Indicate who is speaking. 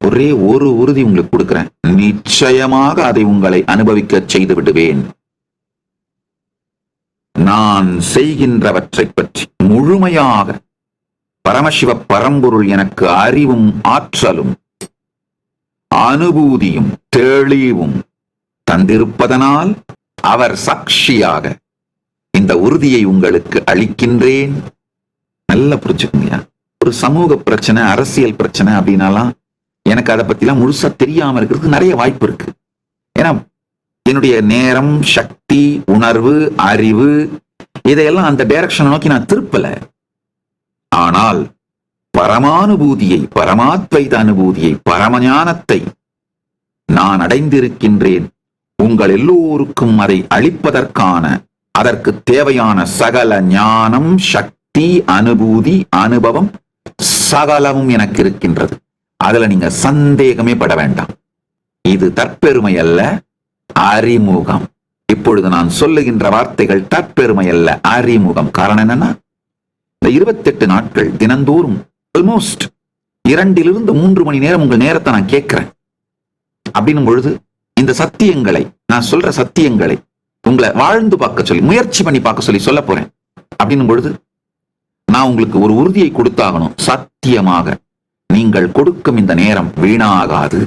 Speaker 1: ஒரே ஒரு உறுதி உங்களுக்கு கொடுக்கிறேன், நிச்சயமாக அதை உங்களை அனுபவிக்க செய்து விடுவேன். நான் செய்கின்றவற்றை பற்றி முழுமையாக பரமசிவ பரம்பொருள் எனக்கு அறிவும் ஆற்றலும் அனுபூதியும் தெளிவும் தந்திருப்பதனால் அவர் சாட்சியாக இந்த உறுதியை உங்களுக்கு அளிக்கின்றேன். நல்லா புரிஞ்சுக்கோங்க. ஒரு சமூக பிரச்சனை, அரசியல் பிரச்சனை அப்படின்னாலாம் எனக்கு அதை பத்திலாம் முழுசா தெரியாம இருக்கிறதுக்கு நிறைய வாய்ப்பு இருக்கு. ஏன்னா என்னுடைய நேரம், சக்தி, உணர்வு, அறிவு இதையெல்லாம் அந்த டைரக்ஷனை நோக்கி நான் திருப்பல. ஆனால் பரமானுபூதியை, பரமாத்வைத அனுபூதியை, பரமஞானத்தை நான் அடைந்திருக்கின்றேன். உங்கள் எல்லோருக்கும் அதை அளிப்பதற்கான, அதற்கு தேவையான சகல ஞானம், சக்தி, அனுபூதி, அனுபவம் சகலமும் எனக்கு இருக்கின்றது. அதுல நீங்க சந்தேகமே பட வேண்டாம். இது தற்பெருமை அல்ல, அறிமுகம். இப்பொழுது நான் சொல்லுகின்ற வார்த்தைகள் தற்பெருமை அல்ல, அறிமுகம். காரணம் என்னன்னா, இந்த 28 நாட்கள் தினந்தோறும் ஆல்மோஸ்ட் 2 to 3 மணி நேரம் உங்கள் நேரத்தை நான் கேட்கிறேன். அப்படின்னும் பொழுது இந்த சத்தியங்களை, நான் சொல்ற சத்தியங்களை உங்களை வாழ்ந்து பார்க்க சொல்லி, முயற்சி பண்ணி பார்க்க சொல்லி சொல்ல போறேன். அப்படின்னும் பொழுது நான் உங்களுக்கு ஒரு உறுதியை கொடுத்தாகணும். சத்தியமாக நீங்கள் கொடுக்கும் இந்த நேரம் வீணாகாது.